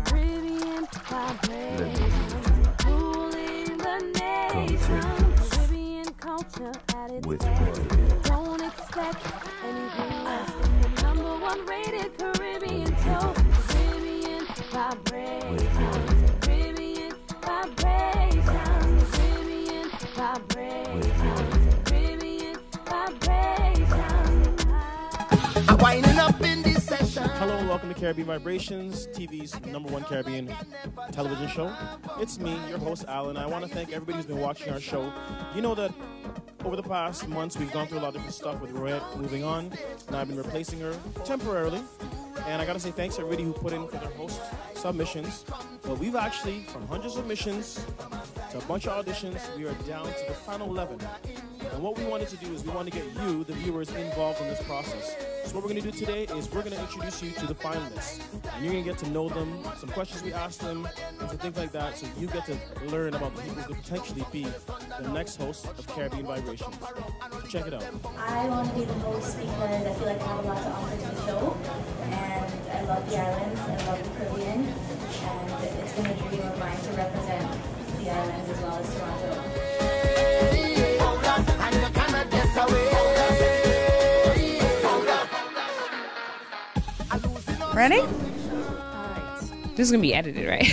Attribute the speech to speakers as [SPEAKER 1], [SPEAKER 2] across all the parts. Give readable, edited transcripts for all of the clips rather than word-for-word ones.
[SPEAKER 1] Caribbean vibration, ruling the nation. Caribbean culture at its best. Don't expect anything less than the #1 rated Caribbean show. Caribbean vibration, Caribbean vibration, Caribbean vibration, Caribbean vibration.
[SPEAKER 2] I'm winding up in this session.
[SPEAKER 3] Hello and welcome to Caribbean Vibrations, TV's #1 Caribbean television show. It's me, your host, Alain. I want to thank everybody who's been watching our show. You know that over the past months, we've gone through a lot of different stuff with Roette moving on, and I've been replacing her temporarily. And I got to say thanks to everybody who put in for their host submissions. But we've actually, from hundreds of submissions to a bunch of auditions, we are down to the final 11. And what we wanted to do is we want to get you, the viewers, involved in this process. So what we're going to do today is we're going to introduce you to the finalists. And you're going to get to know them, some questions we asked them, and some things like that, so you get to learn about the people who could potentially be the next host of Caribbean Vibrations. So check it out.
[SPEAKER 4] I want to be the host because I feel like I have a lot to offer to the show. And I love the islands, I love the Caribbean, and it's been a dream of mine to represent the islands as well as Toronto.
[SPEAKER 5] Ready?
[SPEAKER 6] All right. This is going to be edited, right?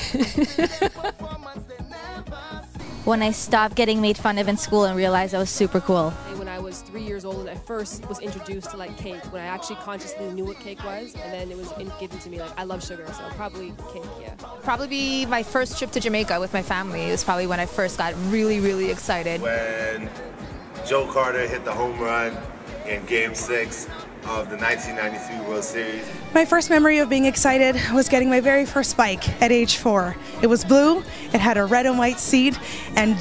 [SPEAKER 7] When I stopped getting made fun of in school and realized I was super cool.
[SPEAKER 8] When I was 3 years old, I first was introduced to like cake, when I actually consciously knew what cake was, and then it was given to me. Like, I love sugar, so probably cake, yeah.
[SPEAKER 5] Probably be my first trip to Jamaica with my family. It was probably when I first got really, really excited.
[SPEAKER 9] When Joe Carter hit the home run in Game 6 of the 1993 World Series.
[SPEAKER 10] My first memory of being excited was getting my very first bike at age 4. It was blue, it had a red and white seat, and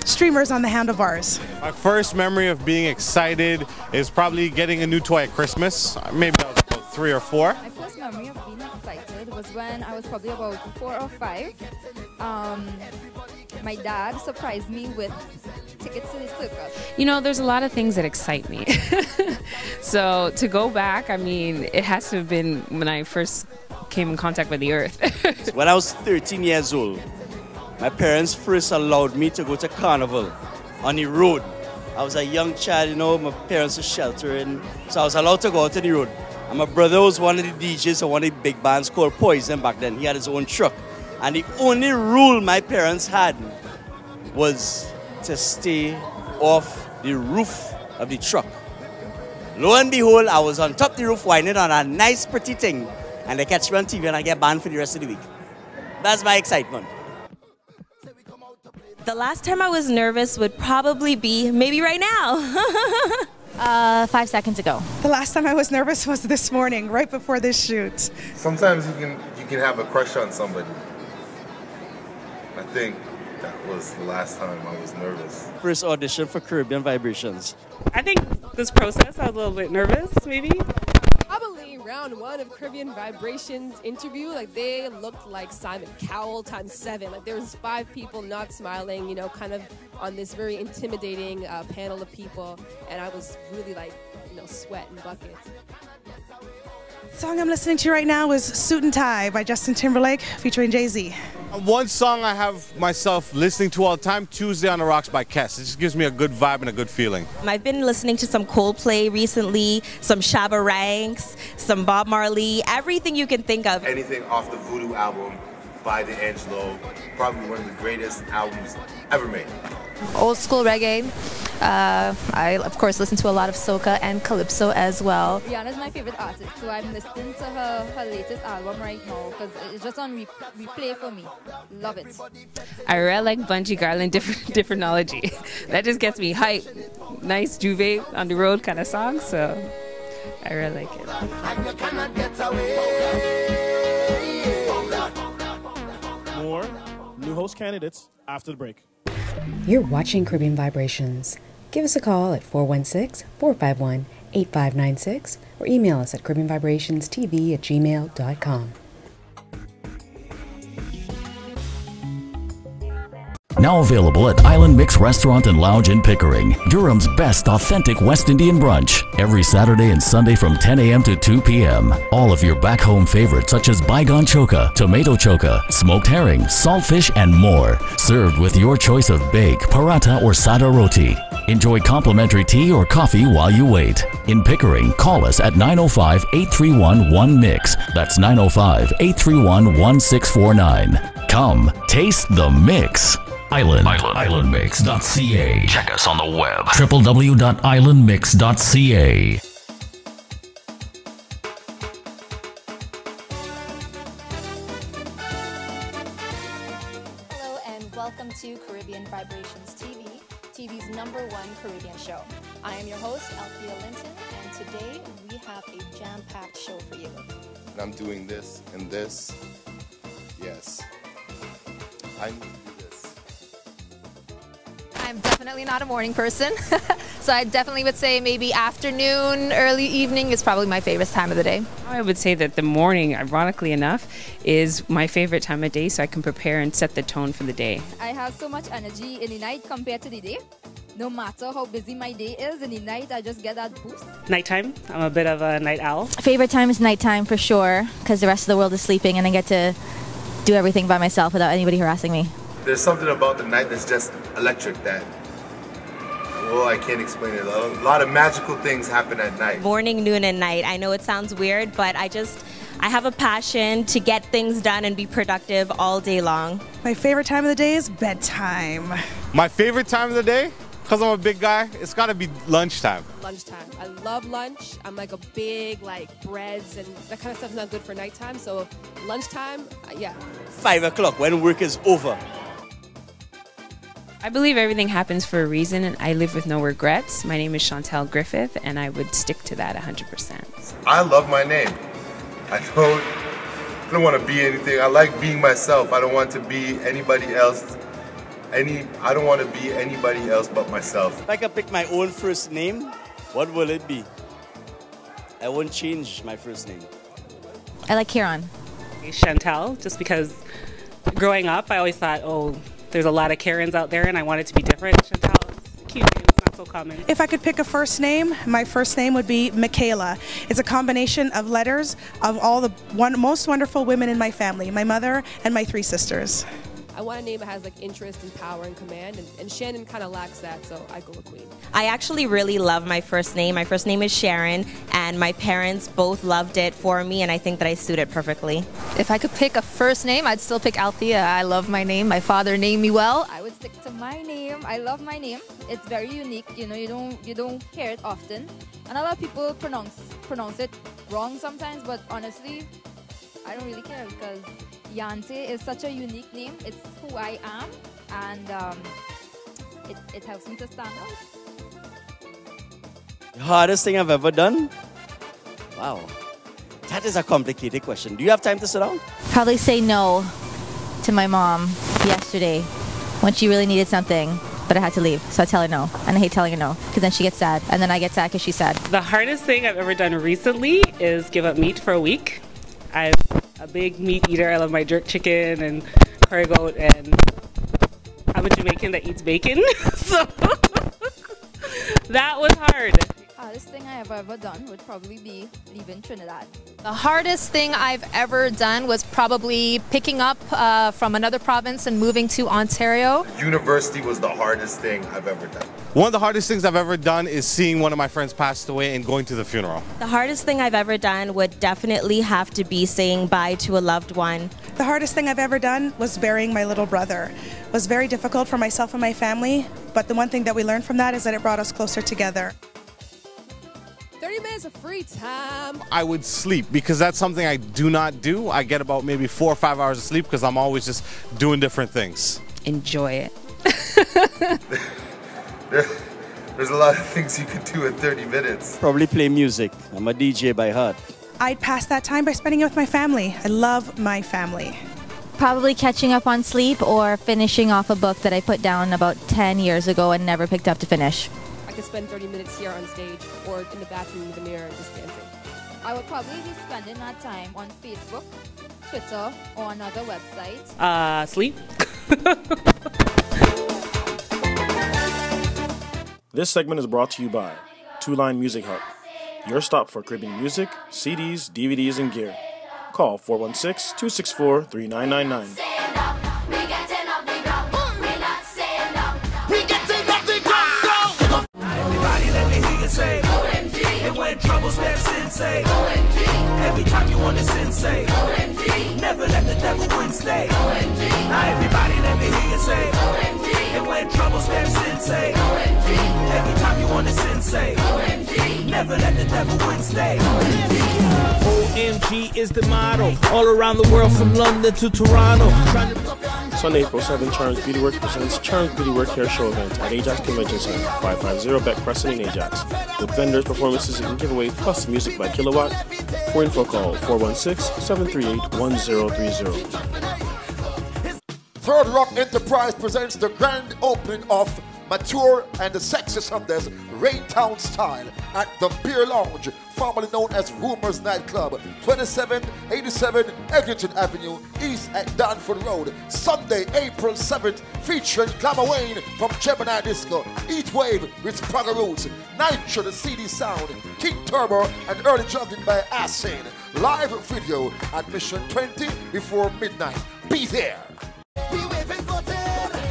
[SPEAKER 10] streamers on the handlebars.
[SPEAKER 11] My first memory of being excited is probably getting a new toy at Christmas. Maybe I was about 3 or 4.
[SPEAKER 12] My first memory of being excited was when I was probably about 4 or 5. My dad surprised me with tickets to the circus.
[SPEAKER 6] You know, there's a lot of things that excite me. So to go back, I mean, it has to have been when I first came in contact with the earth.
[SPEAKER 13] When I was 13 years old, my parents first allowed me to go to Carnival on the road. I was a young child, you know, my parents were sheltering, so I was allowed to go out to the road. And my brother was one of the DJs of one of the big bands called Poison back then. He had his own truck. And the only rule my parents had was to stay off the roof of the truck. Lo and behold, I was on top of the roof whining on a nice pretty thing, and they catch me on TV and I get banned for the rest of the week. That's my excitement.
[SPEAKER 14] The last time I was nervous would probably be maybe right now.
[SPEAKER 7] 5 seconds ago.
[SPEAKER 10] The last time I was nervous was this morning, right before this shoot.
[SPEAKER 9] Sometimes you can have a crush on somebody. I think that was the last time I was nervous.
[SPEAKER 13] First audition for Caribbean Vibrations.
[SPEAKER 6] I think this process, I was a little bit nervous, maybe.
[SPEAKER 8] Probably round 1 of Caribbean Vibrations interview, like they looked like Simon Cowell ×7. Like there was 5 people not smiling, you know, kind of on this very intimidating panel of people, and I was really like, you know, sweating buckets.
[SPEAKER 10] The song I'm listening to right now is Suit and Tie by Justin Timberlake featuring Jay-Z.
[SPEAKER 11] One song I have myself listening to all the time, Tuesday on the Rocks by Kes. It just gives me a good vibe and a good feeling.
[SPEAKER 14] I've been listening to some Coldplay recently, some Shabba Ranks, some Bob Marley, everything you can think of.
[SPEAKER 9] Anything off the Voodoo album by D'Angelo, probably one of the greatest albums ever made.
[SPEAKER 5] Old school reggae. I, of course, listen to a lot of soca and calypso as well.
[SPEAKER 12] Rihanna's my favorite artist, so I'm listening to her latest album right now because it's just on replay for me. Love it.
[SPEAKER 6] I really like Bungie Garland, differentology. That just gets me hyped. Nice Juve on the road kind of song, so I really like it.
[SPEAKER 3] More new host candidates after the break.
[SPEAKER 15] You're watching Caribbean Vibrations. Give us a call at 416-451-8596 or email us at caribbeanvibrationstv@gmail.com.
[SPEAKER 16] Now available at Island Mix Restaurant and Lounge in Pickering, Durham's best authentic West Indian brunch. Every Saturday and Sunday from 10 a.m. to 2 p.m. All of your back home favorites such as bygone choka, tomato choka, smoked herring, saltfish, and more. Served with your choice of bake, paratha, or sada roti. Enjoy complimentary tea or coffee while you wait. In Pickering, call us at 905-831-1MIX. That's 905-831-1649. Come, taste the mix. Islandmix.ca. Check us on the web. www.islandmix.ca.
[SPEAKER 5] Hello and welcome to Caribbean Vibrations TV, TV's #1 Caribbean show. I am your host, Althea Linton, and today we have a jam-packed show for you.
[SPEAKER 9] And I'm doing this and this. Yes. I need to do this.
[SPEAKER 5] I'm definitely not a morning person, so I definitely would say maybe afternoon, early evening is probably my favorite time of the day.
[SPEAKER 6] I would say that the morning, ironically enough, is my favorite time of day so I can prepare and set the tone for the day.
[SPEAKER 12] I have so much energy in the night compared to the day. No matter how busy my day is, in the night I just get that boost.
[SPEAKER 17] Nighttime. I'm a bit of a night owl.
[SPEAKER 7] Favorite time is nighttime for sure, because the rest of the world is sleeping and I get to do everything by myself without anybody harassing me.
[SPEAKER 9] There's something about the night that's just electric that, well, I can't explain it. A lot of magical things happen at night.
[SPEAKER 14] Morning, noon, and night. I know it sounds weird, but I have a passion to get things done and be productive all day long.
[SPEAKER 10] My favorite time of the day is bedtime.
[SPEAKER 11] My favorite time of the day, because I'm a big guy, it's got to be lunchtime.
[SPEAKER 8] Lunchtime. I love lunch. I'm like a big, breads and that kind of stuff's not good for nighttime. So lunchtime, yeah.
[SPEAKER 13] 5 o'clock when work is over.
[SPEAKER 6] I believe everything happens for a reason, and I live with no regrets. My name is Chantel Griffith, and I would stick to that 100%.
[SPEAKER 9] I love my name. I don't want to be anything. I like being myself. I don't want to be anybody else. I don't want to be anybody else but myself.
[SPEAKER 13] If I could pick my own first name, what will it be? I won't change my first name.
[SPEAKER 7] I like Kieran.
[SPEAKER 17] Chantel, just because growing up I always thought, oh, there's a lot of Karens out there and I want it to be different. Chantel is cute, it's not so common.
[SPEAKER 10] If I could pick a first name, my first name would be Michaela. It's a combination of letters of all the most wonderful women in my family, my mother and my 3 sisters.
[SPEAKER 8] I want a name that has interest and power and command, and Shannon kind of lacks that, so I go with Queen.
[SPEAKER 14] I actually really love my first name. My first name is Sharon, and my parents both loved it for me, and I think that I suit it perfectly.
[SPEAKER 5] If I could pick a first name, I'd still pick Althea. I love my name. My father named me well.
[SPEAKER 12] I would stick to my name. I love my name. It's very unique. You know, you don't hear it often, and a lot of people pronounce it wrong sometimes. But honestly, I don't really care because Yante is such a unique name. It's who I am, and it helps me to stand out.
[SPEAKER 13] The hardest thing I've ever done? Wow. That is a complicated question. Do you have time to sit down?
[SPEAKER 7] Probably say no to my mom yesterday when she really needed something, but I had to leave. So I tell her no. And I hate telling her no because then she gets sad. And then I get sad because she's sad.
[SPEAKER 17] The hardest thing I've ever done recently is give up meat for a week. I'm a big meat eater. I love my jerk chicken and curry goat, and I'm a Jamaican that eats bacon. So that was hard.
[SPEAKER 12] Hardest thing I have ever done would probably be leaving Trinidad.
[SPEAKER 5] The hardest thing I've ever done was probably picking up from another province and moving to Ontario.
[SPEAKER 9] University was the hardest thing I've ever done.
[SPEAKER 11] One of the hardest things I've ever done is seeing one of my friends pass away and going to the funeral.
[SPEAKER 14] The hardest thing I've ever done would definitely have to be saying bye to a loved one.
[SPEAKER 10] The hardest thing I've ever done was burying my little brother. It was very difficult for myself and my family, but the one thing that we learned from that is that it brought us closer together.
[SPEAKER 8] 30 minutes of free time.
[SPEAKER 11] I would sleep because that's something I do not do. I get about maybe 4 or 5 hours of sleep because I'm always just doing different things.
[SPEAKER 6] Enjoy it.
[SPEAKER 9] There's a lot of things you could do in 30 minutes.
[SPEAKER 13] Probably play music. I'm a DJ by heart.
[SPEAKER 10] I'd pass that time by spending it with my family. I love my family.
[SPEAKER 7] Probably catching up on sleep or finishing off a book that I put down about 10 years ago and never picked up to finish.
[SPEAKER 8] I could spend 30 minutes here on stage or in the bathroom with the mirror just dancing.
[SPEAKER 12] I would probably be spending that time on Facebook, Twitter, or another website.
[SPEAKER 17] Sleep.
[SPEAKER 3] This segment is brought to you by Two Line Music Hub, your stop for Caribbean music, CDs, DVDs, and gear. Call 416-264-3999.
[SPEAKER 2] Everybody let me hear you say OMG. And when trouble steps in, say OMG. Every time you want to sin, say OMG. Never let the devil win, stay OMG. Now everybody let me hear you say OMG. And when trouble steps in, say OMG. Every time you want to sin, say OMG. Never let the devil win, stay
[SPEAKER 18] OMG is the motto. All around the world from London to Toronto.
[SPEAKER 3] Sunday, April 7th, Charms Beauty Work presents Charms Beauty Work Hair Show event at Ajax Convention Center, 550 Beck Crescent in Ajax. With vendors, performances, and giveaway, plus music by Kilowatt. For info, call 416-738-1030.
[SPEAKER 19] Third Rock Enterprise presents the grand opening of Mature and the Sexy Sundays Raintown Style at the Beer Lounge, formerly known as Rumors Nightclub, 2787 Eglinton Avenue, East at Danford Road. Sunday, April 7th, featuring Glamour Wayne from Gemini Disco, Eat Wave with Praga Roots, Nitro the CD Sound, King Turbo, and early juggling by Asane. Live video at Mission 20 before midnight. Be there.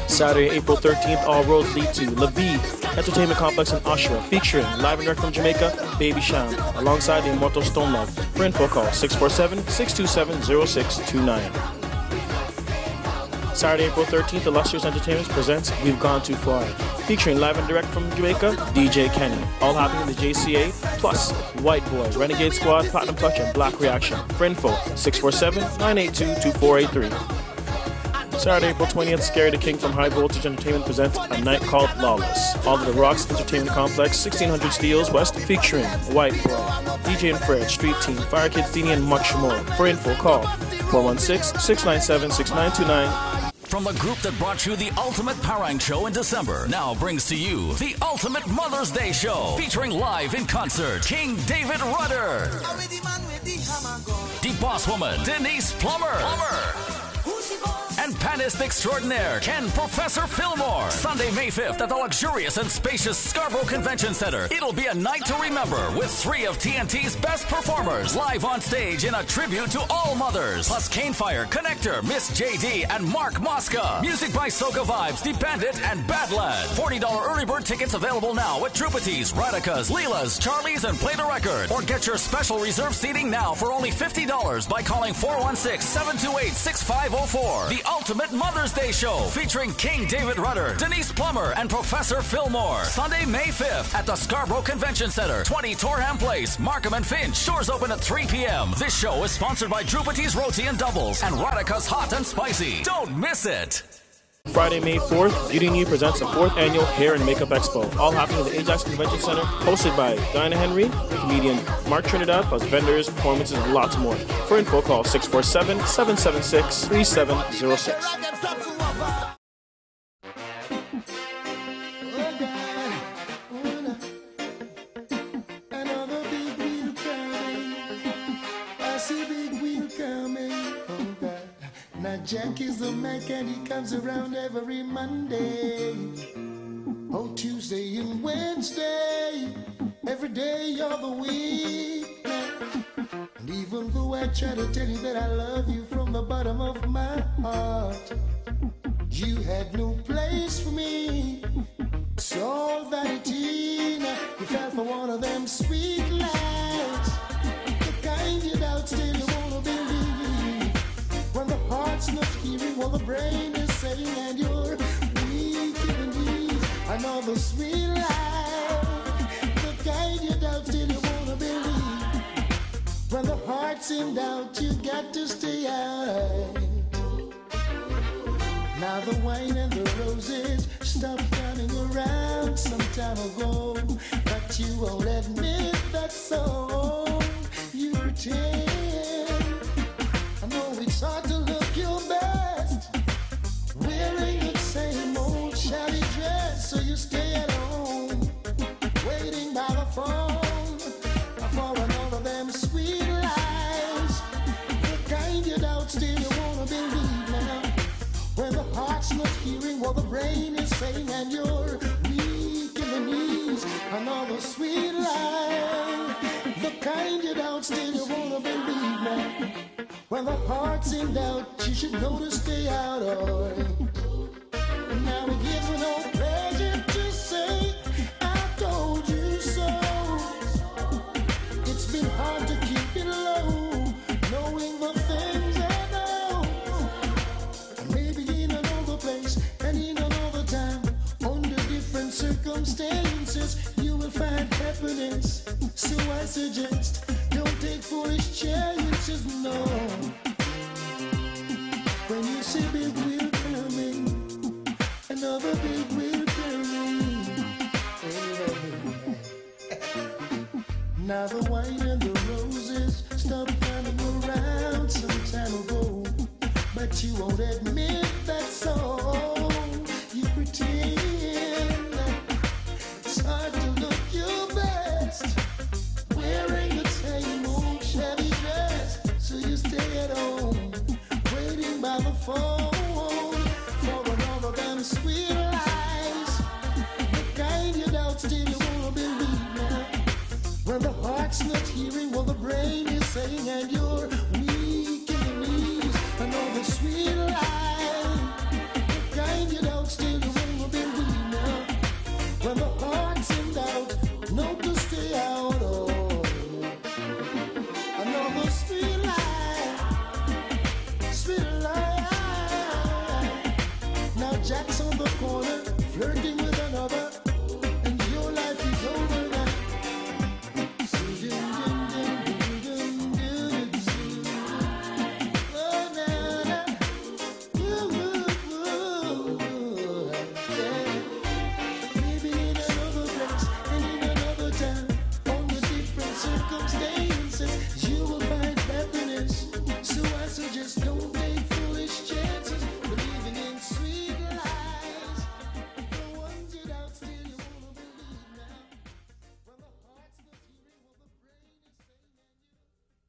[SPEAKER 3] Saturday, April 13th, all roads lead to La Vie Entertainment Complex in Oshawa, featuring live and direct from Jamaica, Baby Sham, alongside the Immortal Stone Love. For info, call 647-627-0629. Saturday, April 13th, Illustrious Entertainment presents We've Gone Too Far, featuring live and direct from Jamaica, DJ Kenny. All happening in the JCA, plus White Boy, Renegade Squad, Platinum Touch, and Black Reaction. For info, 647-982-2483. Saturday, April 20th, Scary the King from High Voltage Entertainment presents A Night Called Lawless. All of the Rocks Entertainment Complex, 1600 Steeles West, featuring White Boy, DJ and Fred, Street Team, Fire Kids Dini, and much more. For info, call 416-697-6929.
[SPEAKER 16] From the group that brought you the Ultimate Parang Show in December, now brings to you the Ultimate Mother's Day Show, featuring live in concert King David Rudder, the Boss Woman Denise Plummer, and panist extraordinaire Ken Professor Fillmore. Sunday, May 5th at the luxurious and spacious Scarborough Convention Center. It'll be a night to remember with 3 of TNT's best performers live on stage in a tribute to all mothers. Plus Cane Fire, Connector, Miss JD, and Mark Mosca. Music by Soca Vibes, The Bandit, and Badland. $40 early bird tickets available now at Drupaties, Radicas, Leela's, Charlie's, and Play the Record. Or get your special reserve seating now for only $50 by calling 416-728-6504. The Ultimate Mother's Day Show featuring King David Rudder, Denise Plummer, and Professor Fillmore. Sunday, May 5th at the Scarborough Convention Center, 20 Torham Place, Markham and Finch. Doors open at 3 p.m. This show is sponsored by Drupaties Roti and Doubles and Radica's Hot and Spicy. Don't miss it.
[SPEAKER 3] Friday, May 4th, Beauty and You presents the 4th Annual Hair and Makeup Expo, all happening at the Ajax Convention Center, hosted by Diana Henry, comedian Mark Trinidad, plus vendors, performances, and lots more. For info, call 647-776-3706.
[SPEAKER 2] Jack is the Mac and he comes around every Monday, oh Tuesday and Wednesday, every day of the week. And even though I try to tell you that I love you from the bottom of my heart, you had no place for me. It's all vanity. Now you fell for one of them sweet lies, the kind you doubt still you wanna believe. When the heart's not hearing what the brain is saying, and you're weak in the knees. I know the sweet life, the kind you doubt still you wanna believe. When the heart's in doubt, you got to stay out. Now the wine and the roses stopped coming around some time ago, but you won't admit that, so you pretend. I know it's hard to look your best, wearing the same old shabby dress, so you stay at home, waiting by the phone for another of them sweet lies, the kind you doubt still you wanna believe now. When the heart's not hearing what the brain is saying, and you're weak in the knees. Another sweet lie, the kind you don't still you wanna believe me. When the heart's in doubt, you should know to stay out of it. Now it gives me no pleasure to say I told you so. It's been hard to keep it low, knowing the things I know. Maybe in another place and in another time, under different circumstances, you will find happiness. So I suggest, don't take foolish chances, no. When you see big wheel coming, another big wheel coming. Now the wine and the roses stopped coming around some time ago, but you won't admit that's so. You pretend it's hard to look your best, wearing the same old shabby dress, so you stay at home, waiting by the phone for another damn sweet lies, the kind you doubt still you wanna believe now. When the heart's not hearing what the brain is saying and you're weak in the knees, another sweet lie, the kind you doubt still you wanna believe now. When the heart's in doubt, know to stay out of. Another sweet lie, sweet lie. Now Jack's on the corner, flirting with another, and your life is over now. Maybe in another place and in another time, under different circumstances, you will find happiness. So I suggest don't take foolish chances, believing in sweet lies. The ones you doubt still you wanna believe now. When the heart's not hearing what the brain is saying and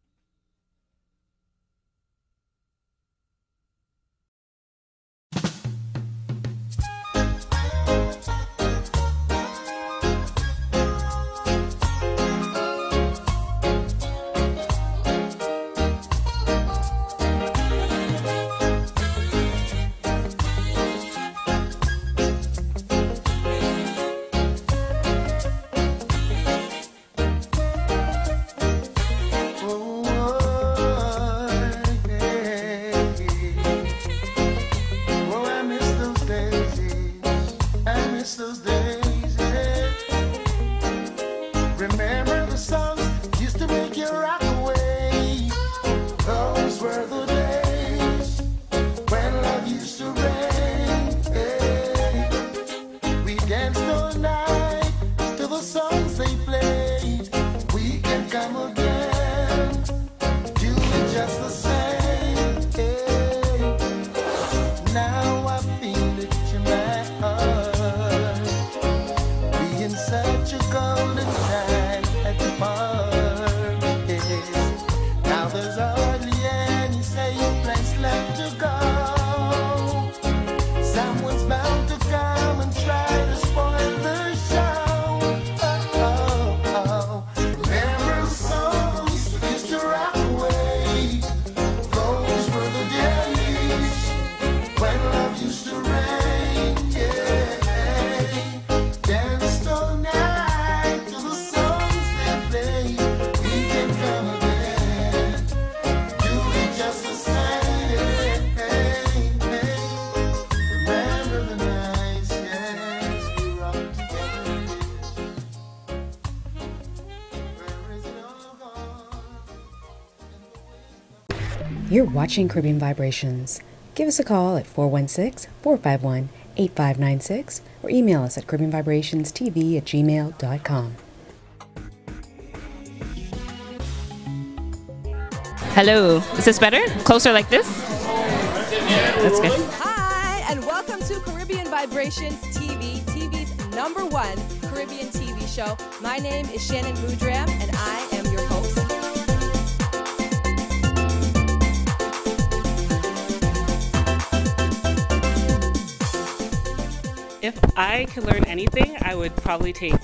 [SPEAKER 15] You're watching Caribbean Vibrations. Give us a call at 416-451-8596 or email us at caribbeanvibrationstv@gmail.com.
[SPEAKER 6] Hello. Is this better? Closer like this? That's good.
[SPEAKER 8] Hi, and welcome to Caribbean Vibrations TV, TV's #1 Caribbean TV show. My name is Shannon Boudram, and I am your host.
[SPEAKER 17] If I could learn anything, I would probably take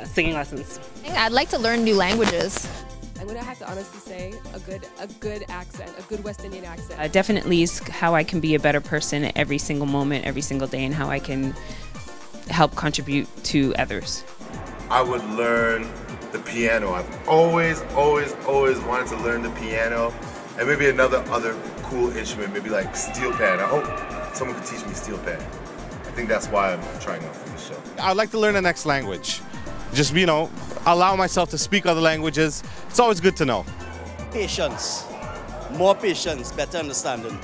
[SPEAKER 17] singing lessons.
[SPEAKER 5] I'd like to learn new languages.
[SPEAKER 8] I'm gonna have to honestly say a good accent, a good West Indian accent.
[SPEAKER 6] Definitely is how I can be a better person every single moment, every single day, and how I can help contribute to others.
[SPEAKER 9] I would learn the piano. I've always wanted to learn the piano, and maybe other cool instrument, maybe like steel pan. I hope someone could teach me steel pan. I think that's why I'm trying out for this show.
[SPEAKER 11] I'd like to learn the next language. Just, you know, allow myself to speak other languages. It's always good to know.
[SPEAKER 13] Patience. More patience, better understanding.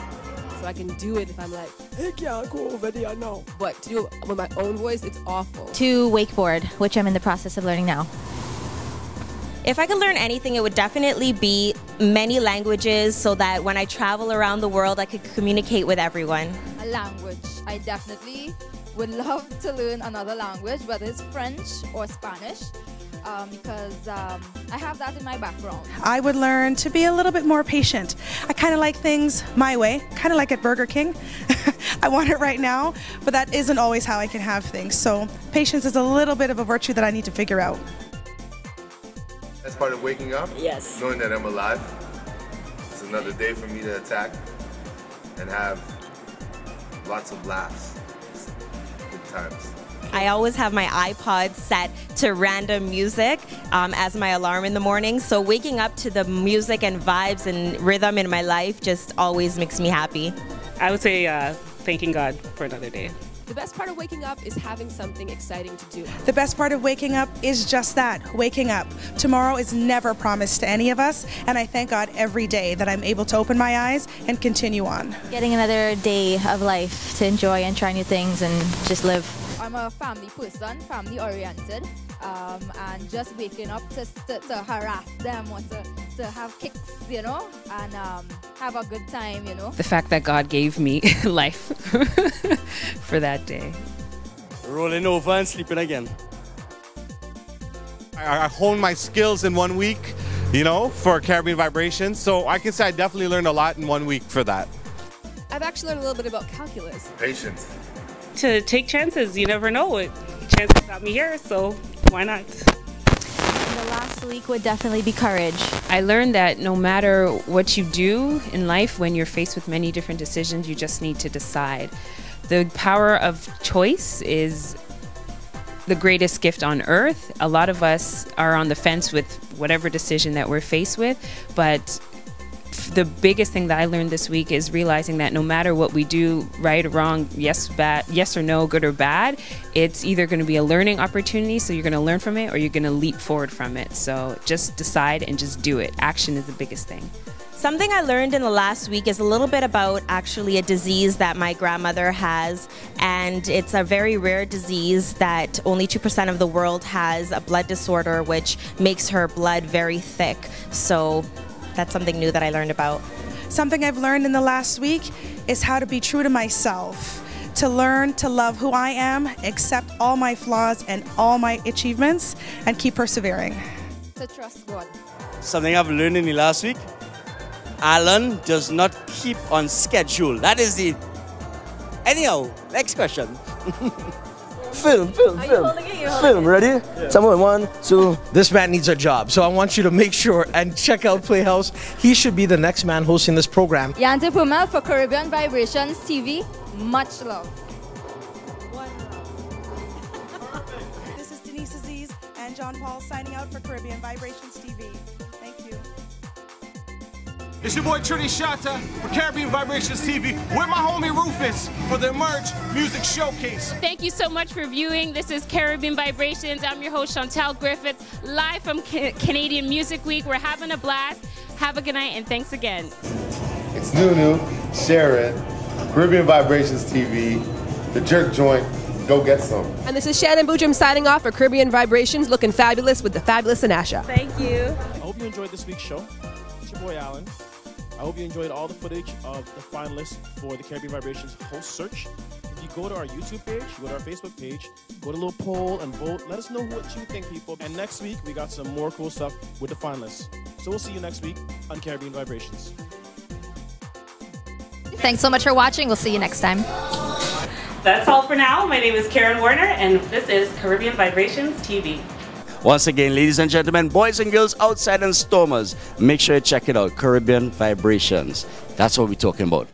[SPEAKER 8] So I can do it if I'm like, hey, can't go over there now. But to do it with my own voice, it's awful.
[SPEAKER 7] To wakeboard, which I'm in the process of learning now.
[SPEAKER 14] If I could learn anything, it would definitely be many languages so that when I travel around the world, I could communicate with everyone.
[SPEAKER 12] A language. I definitely would love to learn another language, whether it's French or Spanish, because I have that in my background.
[SPEAKER 10] I would learn to be a little bit more patient. I kind of like things my way, kind of like at Burger King. I want it right now, but that isn't always how I can have things. So patience is a little bit of a virtue that I need to figure out.
[SPEAKER 9] That's part of waking up?
[SPEAKER 12] Yes.
[SPEAKER 9] Knowing that I'm alive. It's another day for me to attack and have lots of laughs. Good times.
[SPEAKER 14] I always have my iPod set to random music as my alarm in the morning. So waking up to the music and vibes and rhythm in my life just always makes me happy.
[SPEAKER 17] I would say thanking God for another day.
[SPEAKER 8] The best part of waking up is having something exciting to do.
[SPEAKER 10] The best part of waking up is just that, waking up. Tomorrow is never promised to any of us, and I thank God every day that I'm able to open my eyes and continue on.
[SPEAKER 7] Getting another day of life to enjoy and try new things and just live.
[SPEAKER 12] I'm a family person, family oriented, and just waking up to harass them or to have kicks, you know, and have a good time, you know.
[SPEAKER 6] The fact that God gave me life for that day.
[SPEAKER 13] Rolling over and sleeping again.
[SPEAKER 11] I honed my skills in 1 week, you know, for Caribbean Vibrations. So I can say I definitely learned a lot in 1 week for that.
[SPEAKER 8] I've actually learned a little bit about calculus.
[SPEAKER 9] Patience.
[SPEAKER 17] To take chances, you never know what chances got me here, so why not?
[SPEAKER 7] The last week would definitely be courage.
[SPEAKER 6] I learned that no matter what you do in life, when you're faced with many different decisions, you just need to decide. The power of choice is the greatest gift on earth. A lot of us are on the fence with whatever decision that we're faced with, but the biggest thing that I learned this week is realizing that no matter what we do, right or wrong, yes or no, good or bad, it's either going to be a learning opportunity, so you're going to learn from it, or you're going to leap forward from it. So just decide and just do it. Action is the biggest thing.
[SPEAKER 14] Something I learned in the last week is a little bit about actually a disease that my grandmother has, and it's a very rare disease that only 2% of the world has, a blood disorder which makes her blood very thick. So that's something new that I learned about.
[SPEAKER 10] Something I've learned in the last week is how to be true to myself, to learn to love who I am, accept all my flaws and all my achievements, and keep persevering.
[SPEAKER 12] To trust God.
[SPEAKER 13] Something I've learned in the last week, Alain does not keep on schedule. That is the... Anyhow, next question.
[SPEAKER 18] Film. Ready? Yeah. Someone, 1, 2. This man needs a job, so I want you to make sure and check out Playhouse. He should be the next man hosting this program.
[SPEAKER 12] Yante Pumel for Caribbean Vibrations TV. Much love.
[SPEAKER 10] This is Denise Aziz and John Paul signing out for Caribbean Vibrations TV. Thank you.
[SPEAKER 20] It's your boy Trudy Shata for Caribbean Vibrations TV with my homie Rufus for the Emerge Music Showcase.
[SPEAKER 21] Thank you so much for viewing. This is Caribbean Vibrations. I'm your host Chantel Griffith, live from Canadian Music Week. We're having a blast. Have a good night and thanks again.
[SPEAKER 9] It's Nunu, Sharon, Caribbean Vibrations TV, The Jerk Joint. Go get some.
[SPEAKER 8] And this is Shannon Boojum signing off for Caribbean Vibrations, looking fabulous with the fabulous Anasha.
[SPEAKER 21] Thank you.
[SPEAKER 3] I hope you enjoyed this week's show. It's your boy Alan. I hope you enjoyed all the footage of the finalists for the Caribbean Vibrations host search. If you go to our YouTube page, go to our Facebook page, go to a little poll and vote. Let us know what you think, people. And next week, we got some more cool stuff with the finalists. So we'll see you next week on Caribbean Vibrations.
[SPEAKER 5] Thanks so much for watching. We'll see you next time.
[SPEAKER 17] That's all for now. My name is Karen Warner, and this is Caribbean Vibrations TV.
[SPEAKER 13] Once again, ladies and gentlemen, boys and girls outside and stormers, make sure you check it out, Caribbean Vibrations. That's what we're talking about.